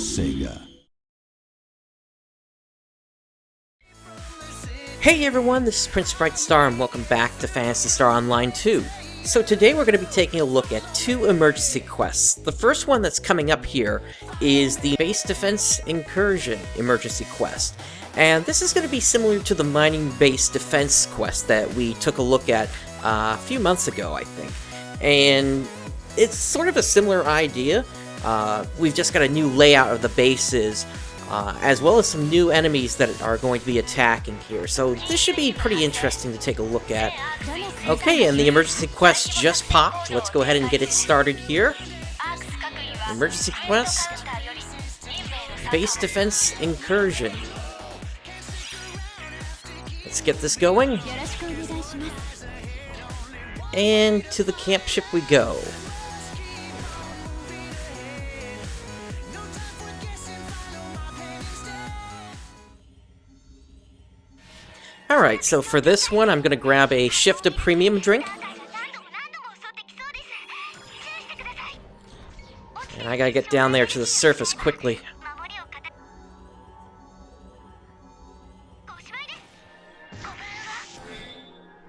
SEGA. Hey everyone, this is Prince Brightstar and welcome back to Phantasy Star Online 2. So today we're going to be taking a look at two emergency quests. The first one that's coming up here is the Base Defense Incursion emergency quest. And this is going to be similar to the Mining Base Defense quest that we took a look at a few months ago, I think. And it's sort of a similar idea. We've just got a new layout of the bases, as well as some new enemies that are going to be attacking here. So this should be pretty interesting to take a look at. Okay, and the emergency quest just popped. Let's go ahead and get it started here. Emergency quest, Base Defense Incursion. Let's get this going. And to the camp ship we go. Alright, so for this one, I'm going to grab a Shift of Premium drink. And I gotta get down there to the surface quickly.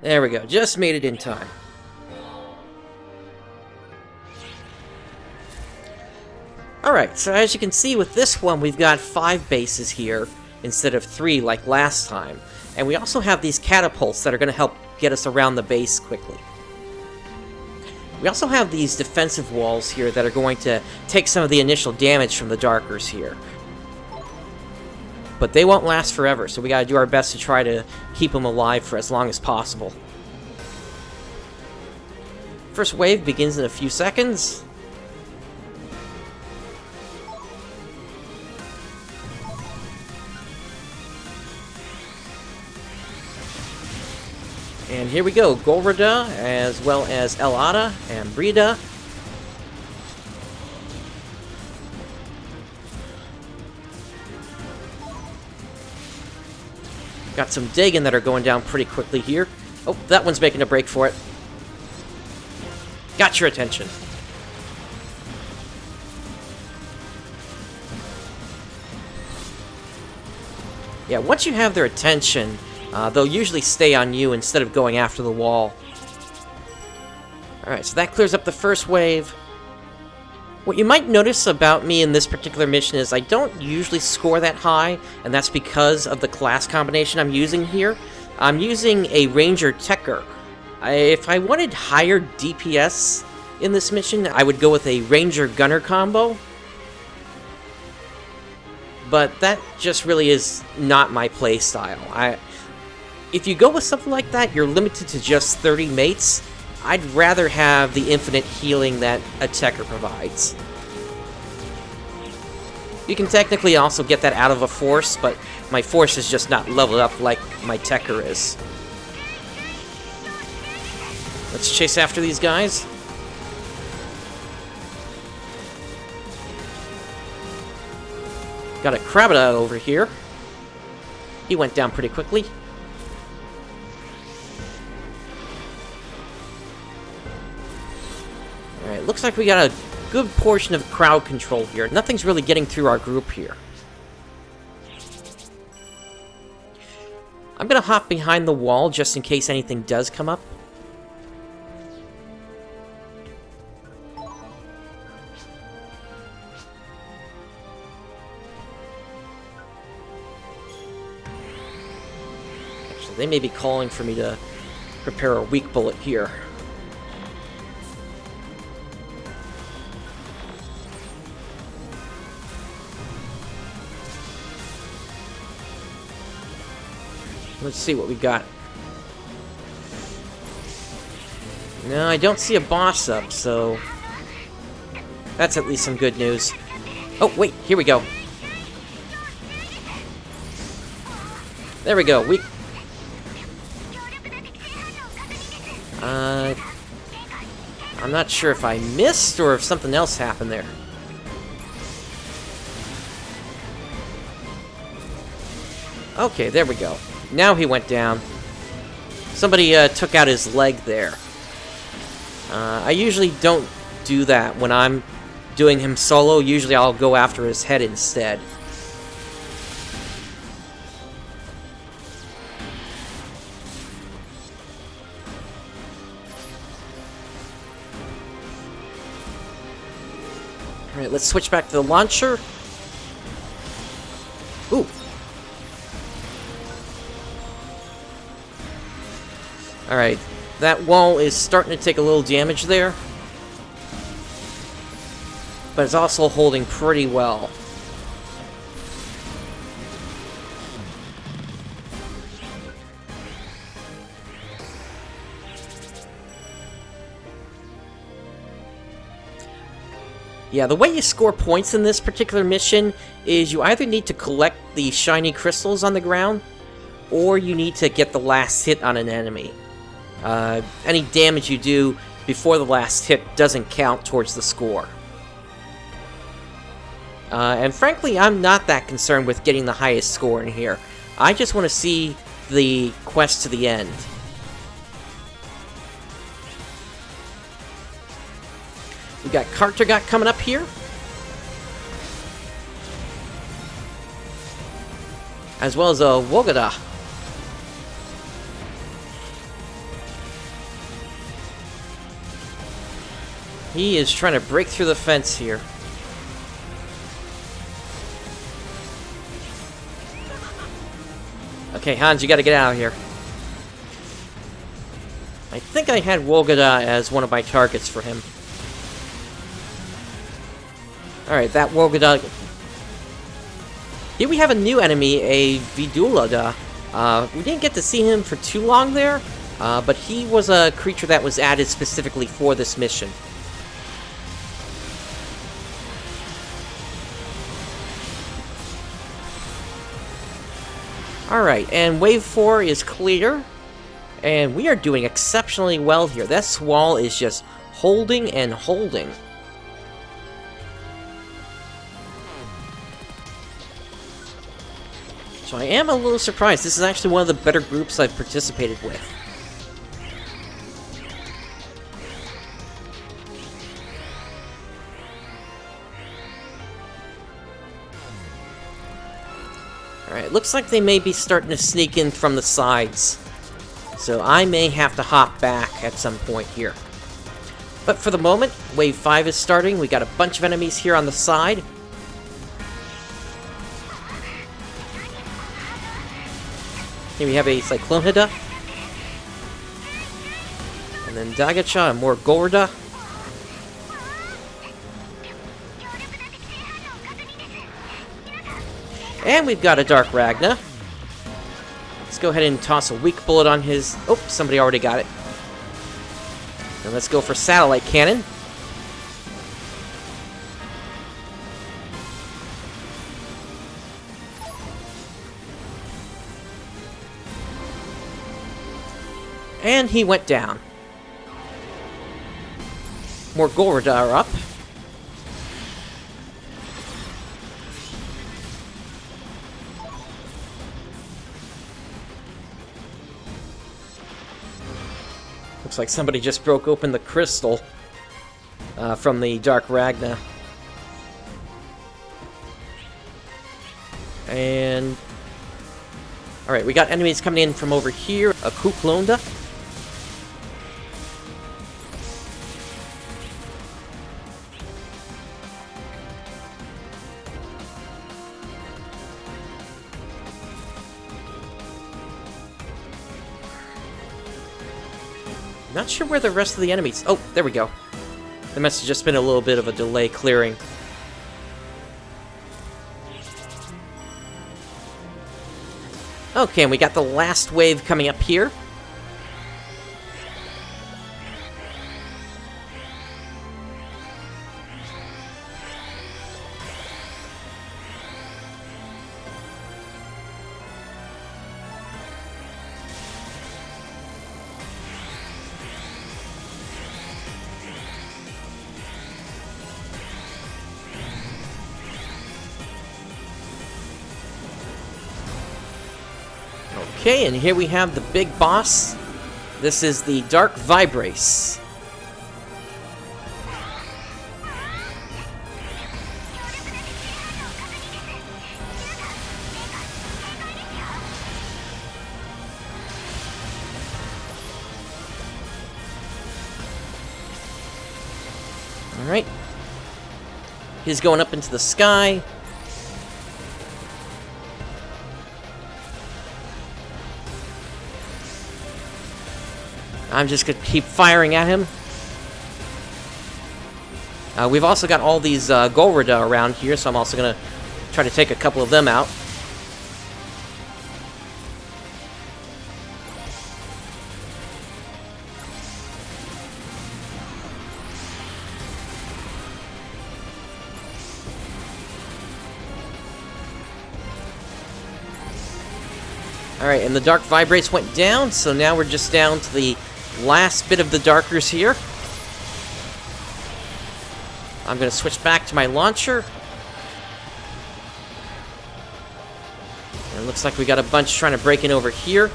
There we go, just made it in time. Alright, so as you can see with this one, we've got 5 bases here instead of 3 like last time. And we also have these catapults that are going to help get us around the base quickly. We also have these defensive walls here that are going to take some of the initial damage from the Darkers here. But they won't last forever, so we gotta do our best to try to keep them alive for as long as possible. First wave begins in a few seconds. And here we go, Golrada, as well as Elada and Brida. Got some Dagon that are going down pretty quickly here. Oh, that one's making a break for it. Got your attention. Yeah, once you have their attention, they'll usually stay on you instead of going after the wall. Alright, so that clears up the first wave. What you might notice about me in this particular mission is I don't usually score that high, and that's because of the class combination I'm using here. I'm using a Ranger Techer. If I wanted higher DPS in this mission, I would go with a Ranger Gunner combo. But that just really is not my playstyle. If you go with something like that, you're limited to just 30 mates. I'd rather have the infinite healing that a Techer provides. You can technically also get that out of a Force, but my Force is just not leveled up like my Techer is. Let's chase after these guys. Got a Krabada over here. He went down pretty quickly. Alright, looks like we got a good portion of crowd control here. Nothing's really getting through our group here. I'm gonna hop behind the wall just in case anything does come up. Actually, they may be calling for me to prepare a weak bullet here. Let's see what we got. No, I don't see a boss up, so that's at least some good news. Oh, wait, here we go. There we go. I'm not sure if I missed or if something else happened there. Okay, there we go. Now he went down. Somebody took out his leg there. I usually don't do that when I'm doing him solo. Usually I'll go after his head instead. Alright, let's switch back to the launcher. Ooh. Alright, that wall is starting to take a little damage there. But it's also holding pretty well. Yeah, the way you score points in this particular mission is you either need to collect the shiny crystals on the ground, or you need to get the last hit on an enemy. Any damage you do before the last hit doesn't count towards the score. And frankly, I'm not that concerned with getting the highest score in here. I just want to see the quest to the end. We got Cartergot coming up here. As well as a Wogada. He is trying to break through the fence here. Okay, Hans, you gotta get out of here. I think I had Wogada as one of my targets for him. Alright, that Wogada... Here we have a new enemy, a Vidulada. We didn't get to see him for too long there, but he was a creature that was added specifically for this mission. Alright, and Wave 4 is clear, and we are doing exceptionally well here. This wall is just holding and holding. So I am a little surprised. This is actually one of the better groups I've participated with. Alright, looks like they may be starting to sneak in from the sides. So I may have to hop back at some point here. But for the moment, Wave 5 is starting. We got a bunch of enemies here on the side. Here we have a Cyclonida. And then Dagacha and more Gorda. And we've got a Dark Ragna. Let's go ahead and toss a weak bullet on his... Oh, somebody already got it. And let's go for Satellite Cannon. And he went down. More Gorda are up. Looks like somebody just broke open the crystal from the Dark Ragna. And... Alright, we got enemies coming in from over here. A Kuplonda. Not sure where the rest of the enemies... Oh, there we go. There must have just been a little bit of a delay clearing. Okay, and we got the last wave coming up here. Okay, and here we have the big boss. This is the Dark Vibrace. Alright. He's going up into the sky. I'm just gonna keep firing at him. We've also got all these Golrida around here, so I'm also gonna try to take a couple of them out. Alright, and the Dark Vibrates went down, so now we're just down to the last bit of the Darkers here. I'm going to switch back to my launcher. And it looks like we got a bunch trying to break in over here.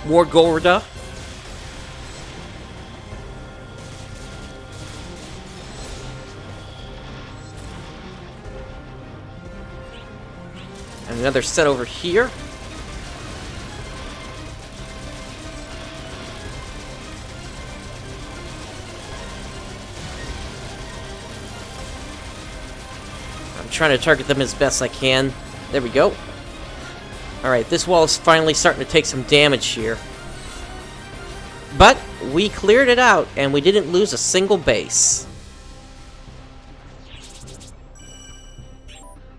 More Golrida. And another set over here. I'm trying to target them as best I can. There we go. Alright, this wall is finally starting to take some damage here. But we cleared it out, and we didn't lose a single base.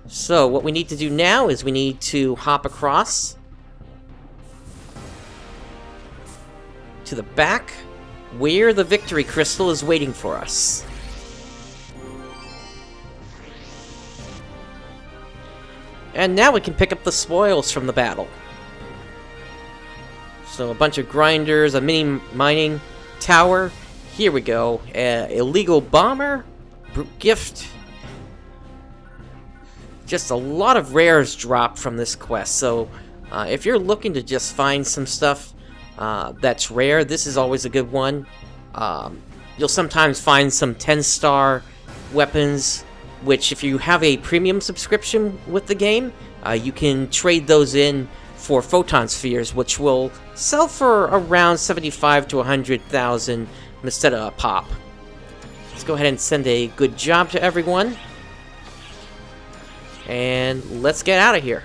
So, what we need to do now is we need to hop across to the back where the victory crystal is waiting for us. And now we can pick up the spoils from the battle. So, a bunch of grinders, a mini mining tower. Here we go. Illegal bomber, brute gift. Just a lot of rares drop from this quest, so if you're looking to just find some stuff that's rare, this is always a good one. You'll sometimes find some 10-star weapons, which if you have a premium subscription with the game, you can trade those in for photon spheres, which will sell for around 75 to 100,000 instead of a pop. Let's go ahead and send a good job to everyone. And let's get out of here.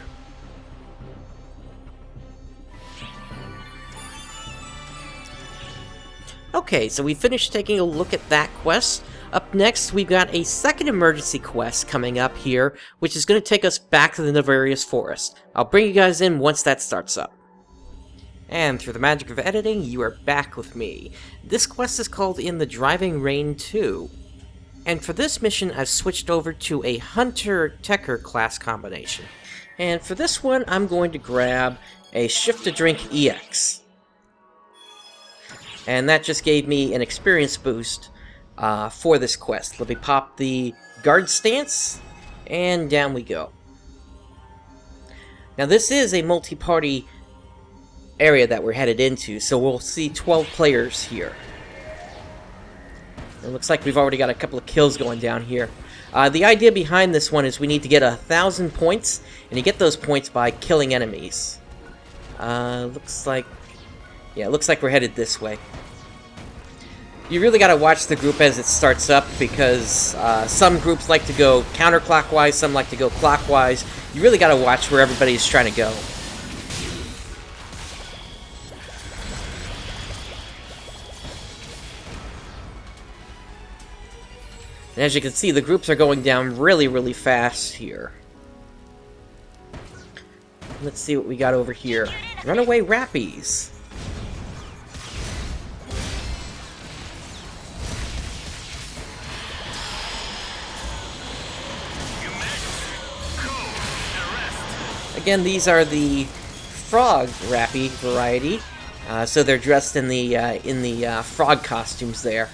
Okay, so we finished taking a look at that quest. Up next, we've got a second emergency quest coming up here, which is going to take us back to the Nefarious Forest. I'll bring you guys in once that starts up. And through the magic of editing, you are back with me. This quest is called In the Driving Rain 2. And for this mission, I've switched over to a Hunter-Techer class combination. And for this one, I'm going to grab a Shift to Drink EX. And that just gave me an experience boost for this quest. Let me pop the guard stance, and down we go. Now this is a multi-party area that we're headed into, so we'll see 12 players here. It looks like we've already got a couple of kills going down here. The idea behind this one is we need to get 1,000 points, and you get those points by killing enemies. Looks like we're headed this way. You really gotta watch the group as it starts up, because some groups like to go counterclockwise, some like to go clockwise. You really gotta watch where everybody's trying to go. And as you can see, the groups are going down really, really fast here. Let's see what we got over here. Runaway Rappies. Again, these are the frog Rappy variety, so they're dressed in the frog costumes there.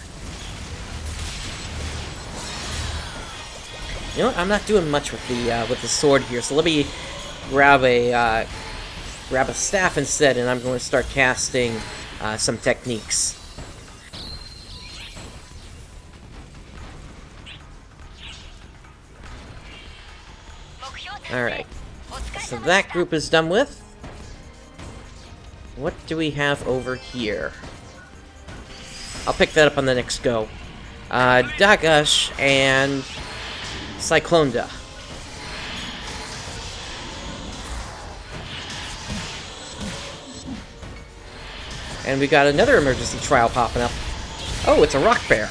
You know what? I'm not doing much with the sword here, so let me grab a staff instead, and I'm going to start casting some techniques. All right. So that group is done with. What do we have over here? I'll pick that up on the next go. Dagash and Cyclonda. And we got another emergency trial popping up. Oh, it's a rock bear.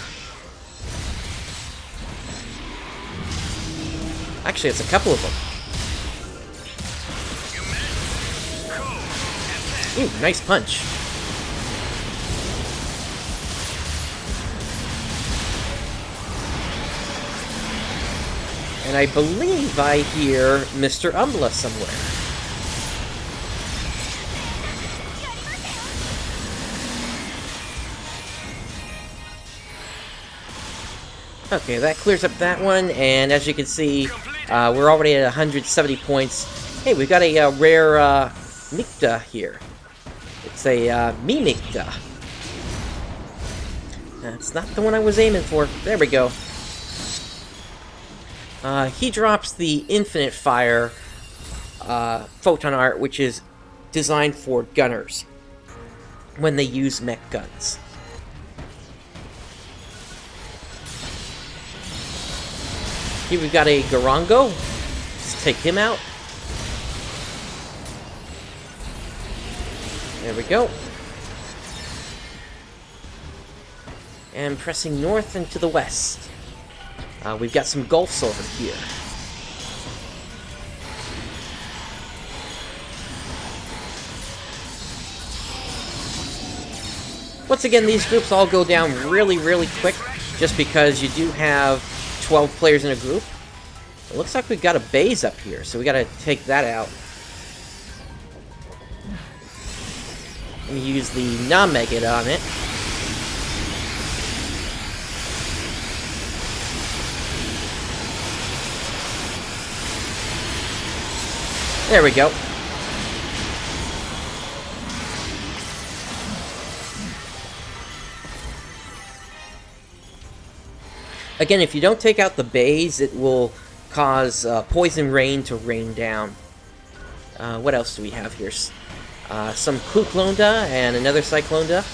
Actually, it's a couple of them. Ooh, nice punch. And I believe I hear Mr. Umbla somewhere. Okay, that clears up that one, and as you can see, we're already at 170 points. Hey, we've got a rare Mikta here. It's a Mimikta. That's not the one I was aiming for. There we go. He drops the Infinite Fire Photon Art, which is designed for gunners when they use mech guns. Here we've got a Garango. Let's take him out. There we go. And pressing north and to the west. We've got some gulfs over here. Once again, these groups all go down really, really quick, just because you do have 12 players in a group. It looks like we've got a base up here, so we gotta take that out. Let me use the Nameget on it. There we go. Again, if you don't take out the bays, it will cause poison rain to rain down. What else do we have here? Some Kuklonda and another Cyclonda.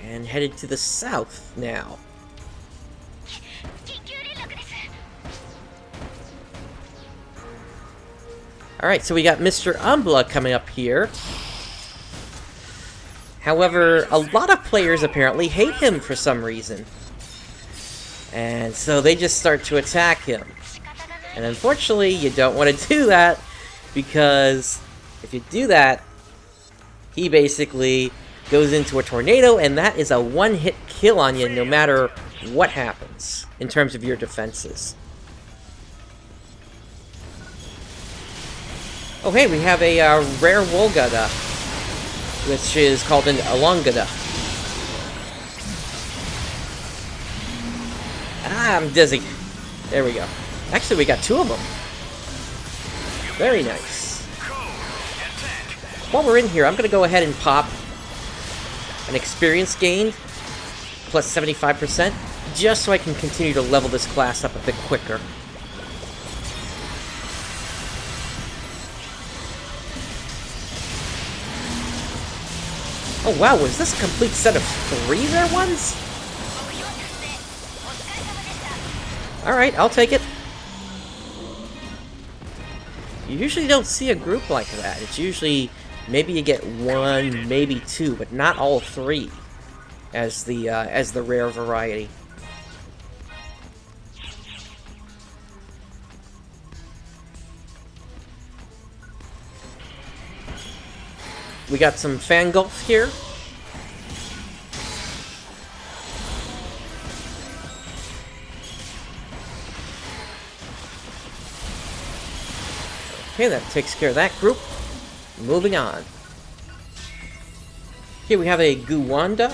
And headed to the south now. Alright, so we got Mr. Umbla coming up here. However, a lot of players apparently hate him for some reason. And so they just start to attack him. And unfortunately, you don't want to do that, because if you do that, he basically goes into a tornado, and that is a one-hit kill on you no matter what happens in terms of your defenses. Oh hey, we have a rare Wolgada, which is called an Elongada. Ah, I'm dizzy. There we go. Actually, we got two of them. Very nice. While we're in here, I'm going to go ahead and pop an experience gained, plus 75%, just so I can continue to level this class up a bit quicker. Oh wow, was this a complete set of 3 rare ones? Alright, I'll take it. You usually don't see a group like that. It's usually, maybe you get 1, maybe 2, but not all 3 as the rare variety. We got some Fangulf here. Okay, that takes care of that group. Moving on. Here we have a Guwanda.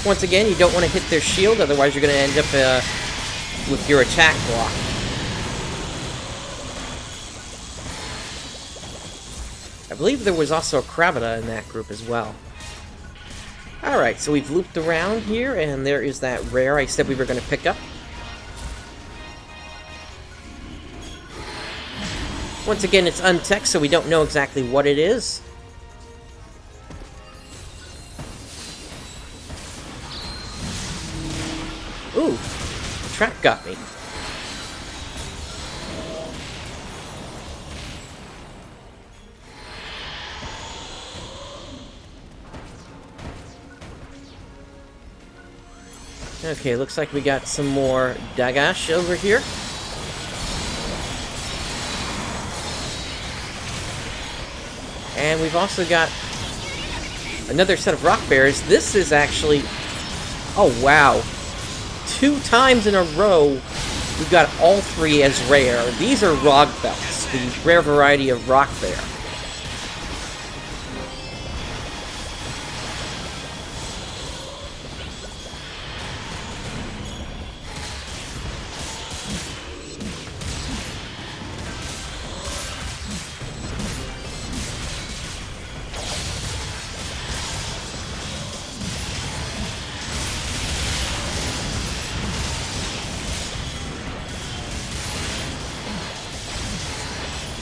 Once again, you don't want to hit their shield, otherwise you're going to end up with your attack block. I believe there was also a Kravata in that group as well. Alright, so we've looped around here, and there is that rare I said we were going to pick up. Once again, it's untext, so we don't know exactly what it is. Ooh, the trap got me. Okay, looks like we got some more Dagash over here. And we've also got another set of rock bears. This is actually... Oh, wow. 2 times in a row, we've got all 3 as rare. These are Rog Belts, the rare variety of rock bear.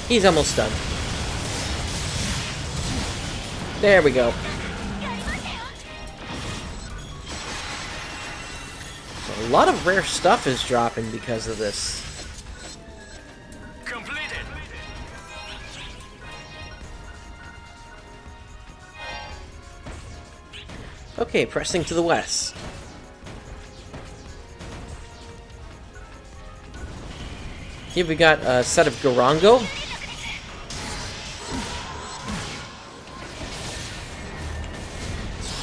He's almost done. There we go. So a lot of rare stuff is dropping because of this. Completed. Okay, pressing to the west. Here we got a set of Garango.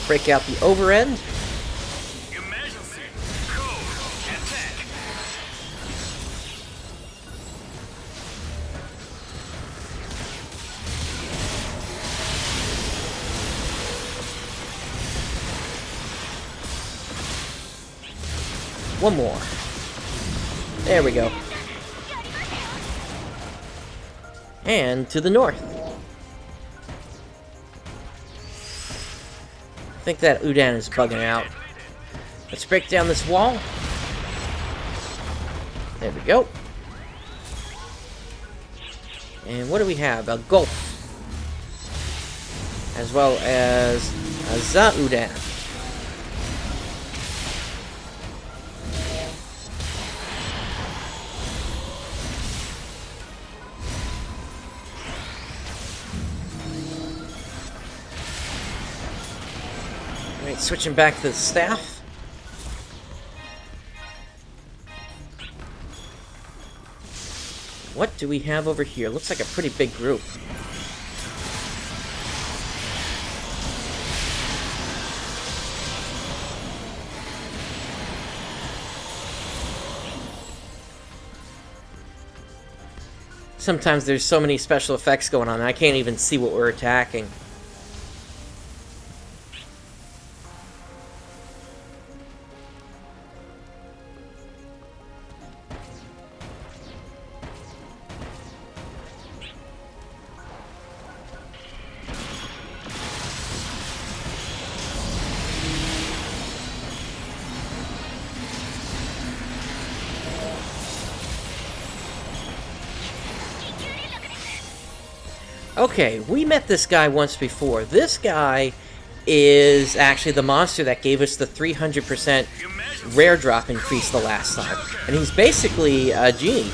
Break out the over end. Emergency. Code. Attack. One more. There we go. And to the north. I think that Udan is bugging out. Let's break down this wall. There we go. And what do we have? A Gulf. As well as a Za-Udan. Alright, switching back to the staff. What do we have over here? Looks like a pretty big group. Sometimes there's so many special effects going on, I can't even see what we're attacking. Okay, we met this guy once before. This guy is actually the monster that gave us the 300% rare drop increase the last time. And he's basically a genie.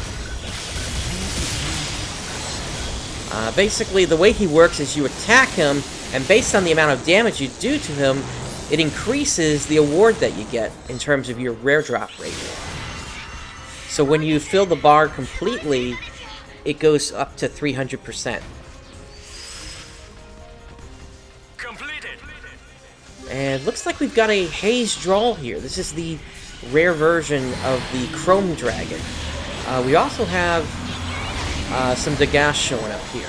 Basically, the way he works is you attack him, and based on the amount of damage you do to him, it increases the award that you get in terms of your rare drop rate. So when you fill the bar completely, it goes up to 300%. And looks like we've got a Haze Drawl here. This is the rare version of the Chrome Dragon. We also have some Dagash showing up here.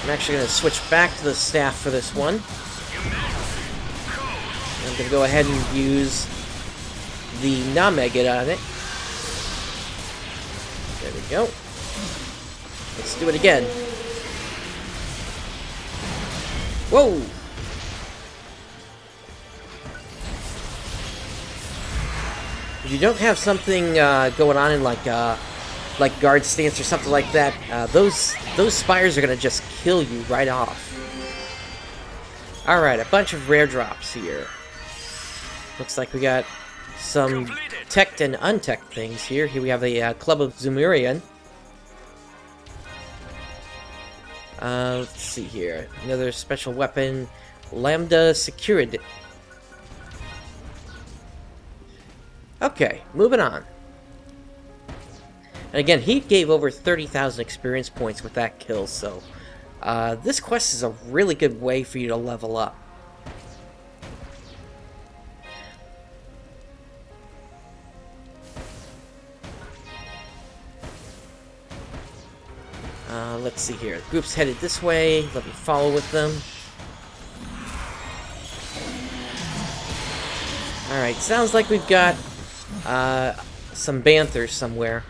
I'm actually going to switch back to the staff for this one. I'm going to go ahead and use the Nameget on it. There we go. Let's do it again. Whoa! If you don't have something going on in like guard stance or something like that, those spires are gonna just kill you right off. All right, a bunch of rare drops here. Looks like we got some teched and unteched things here. Here we have the Club of Zumurian. Let's see here. Another special weapon, Lambda Secured. Okay, moving on. And again, he gave over 30,000 experience points with that kill, so this quest is a really good way for you to level up. Let's see here. The group's headed this way. Let me follow with them. Alright, sounds like we've got some banthers somewhere.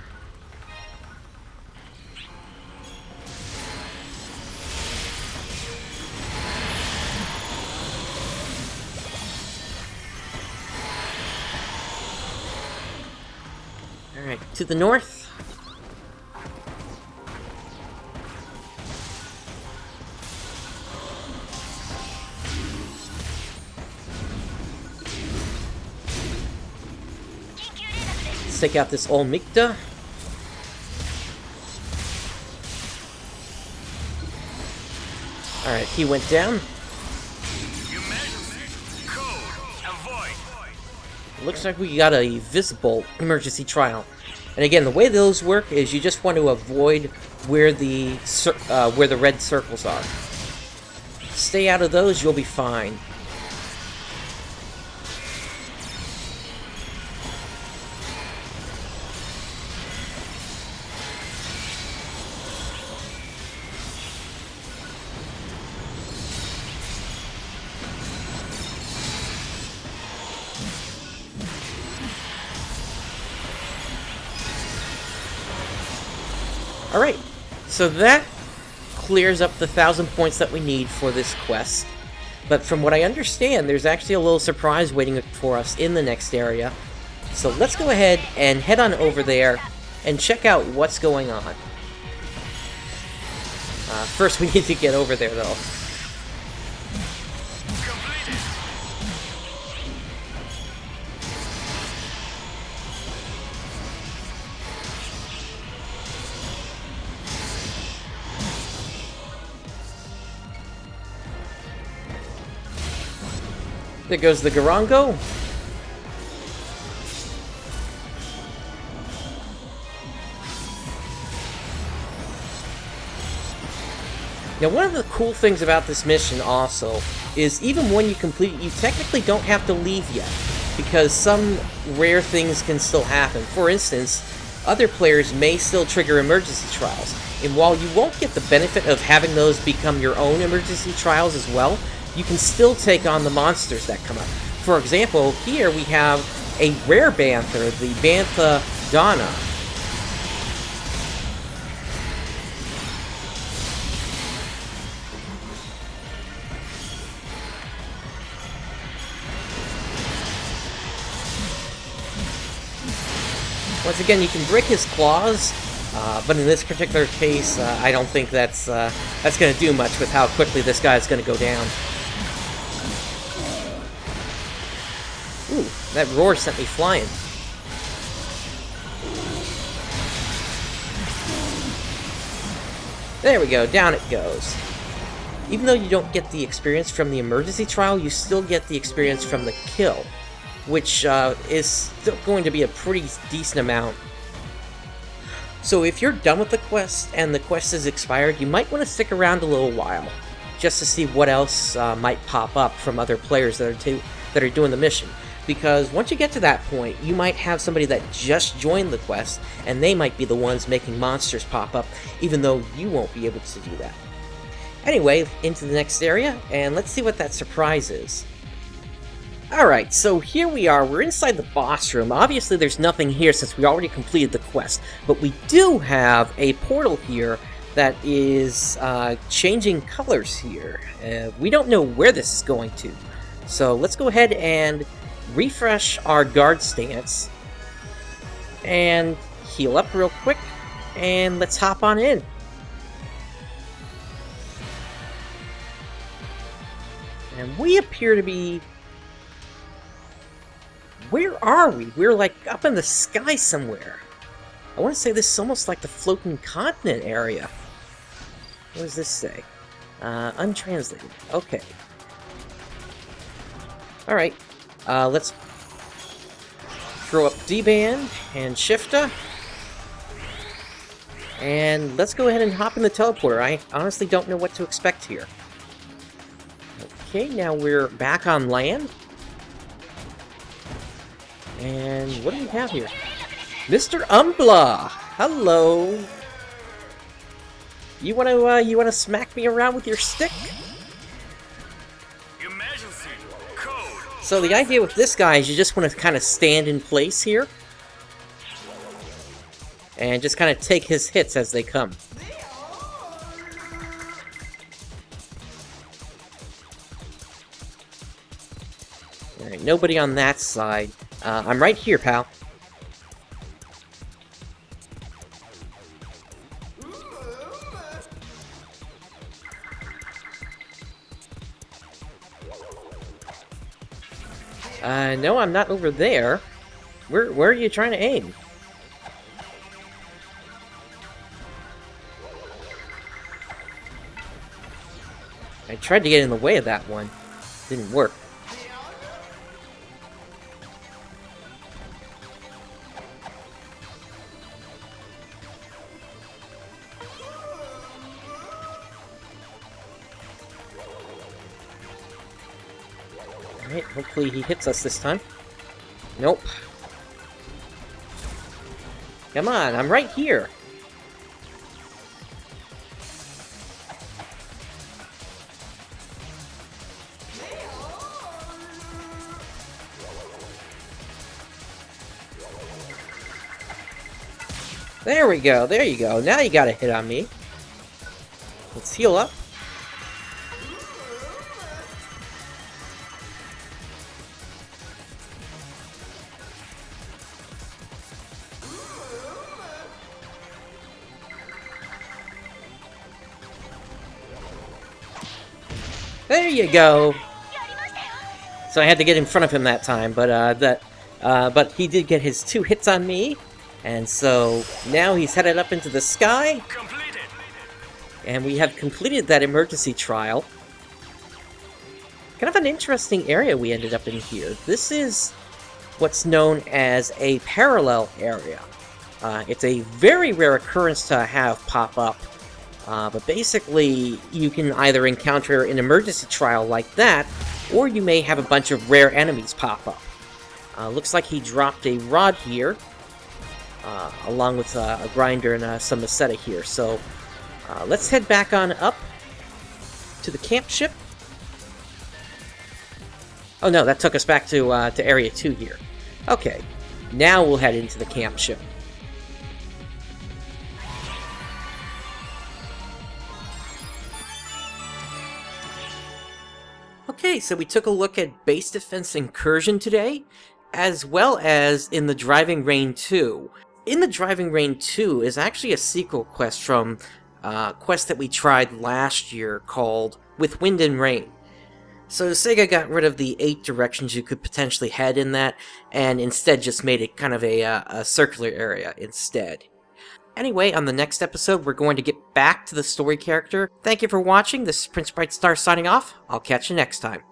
Alright, to the north. Let's take out this old Mikta. Alright, he went down. Looks like we got a visible emergency trial. And again, the way those work is you just want to avoid where the red circles are. Stay out of those, you'll be fine. Alright, so that clears up the 1,000 points that we need for this quest. But from what I understand, there's actually a little surprise waiting for us in the next area. So let's go ahead and head on over there and check out what's going on. First we need to get over there though. There goes the Garango. Now, one of the cool things about this mission also is even when you complete it, you technically don't have to leave yet, because some rare things can still happen. For instance, other players may still trigger emergency trials, and while you won't get the benefit of having those become your own emergency trials as well, you can still take on the monsters that come up. For example, here we have a rare Banther, the Bantha Donna. Once again, you can break his claws, but in this particular case, I don't think that's going to do much with how quickly this guy is going to go down. Ooh, that roar sent me flying. There we go, down it goes. Even though you don't get the experience from the emergency trial, you still get the experience from the kill, which is still going to be a pretty decent amount. So if you're done with the quest and the quest is expired, you might want to stick around a little while, just to see what else might pop up from other players that are doing the mission. Because once you get to that point, you might have somebody that just joined the quest, and they might be the ones making monsters pop up, even though you won't be able to do that. Anyway, into the next area, and let's see what that surprise is. Alright, so here we are, we're inside the boss room. Obviously there's nothing here since we already completed the quest, but we do have a portal here that is changing colors here. We don't know where this is going to. So let's go ahead and refresh our guard stance and heal up real quick, and let's hop on in. And we appear to be... Where are we? We're like up in the sky somewhere. I want to say this is almost like the floating continent area. What does this say? Untranslated. Okay. Alright. Let's throw up D-Band and Shifta. And let's go ahead and hop in the teleporter. I honestly don't know what to expect here. Okay, now we're back on land. And what do we have here? Mr. Umbla! Hello! You wanna smack me around with your stick? Emergency code. So the idea with this guy is you just want to kind of stand in place here. And just kind of take his hits as they come. Alright, nobody on that side. I'm right here, pal. No, I'm not over there. Where are you trying to aim? I tried to get in the way of that one. Didn't work. Alright, hopefully he hits us this time. Nope. Come on, I'm right here. There we go, there you go. Now you got a hit on me. Let's heal up. There you go. So I had to get in front of him that time, but he did get his 2 hits on me, and so now he's headed up into the sky. Completed. And we have completed that emergency trial. Kind of an interesting area we ended up in here. This is what's known as a parallel area. It's a very rare occurrence to have pop up. But basically, you can either encounter an emergency trial like that, or you may have a bunch of rare enemies pop up. Looks like he dropped a rod here, along with a grinder and some Maceta here. So, let's head back on up to the camp ship. Oh no, that took us back to Area 2 here. Okay, now we'll head into the camp ship. Okay, so we took a look at Base Defense Incursion today, as well as in the Driving Rain 2. In the Driving Rain 2 is actually a sequel quest from a quest that we tried last year called With Wind and Rain. So SEGA got rid of the 8 directions you could potentially head in that, and instead just made it kind of a circular area instead. Anyway, on the next episode, we're going to get back to the story character. Thank you for watching. This is Prince Brightstar signing off. I'll catch you next time.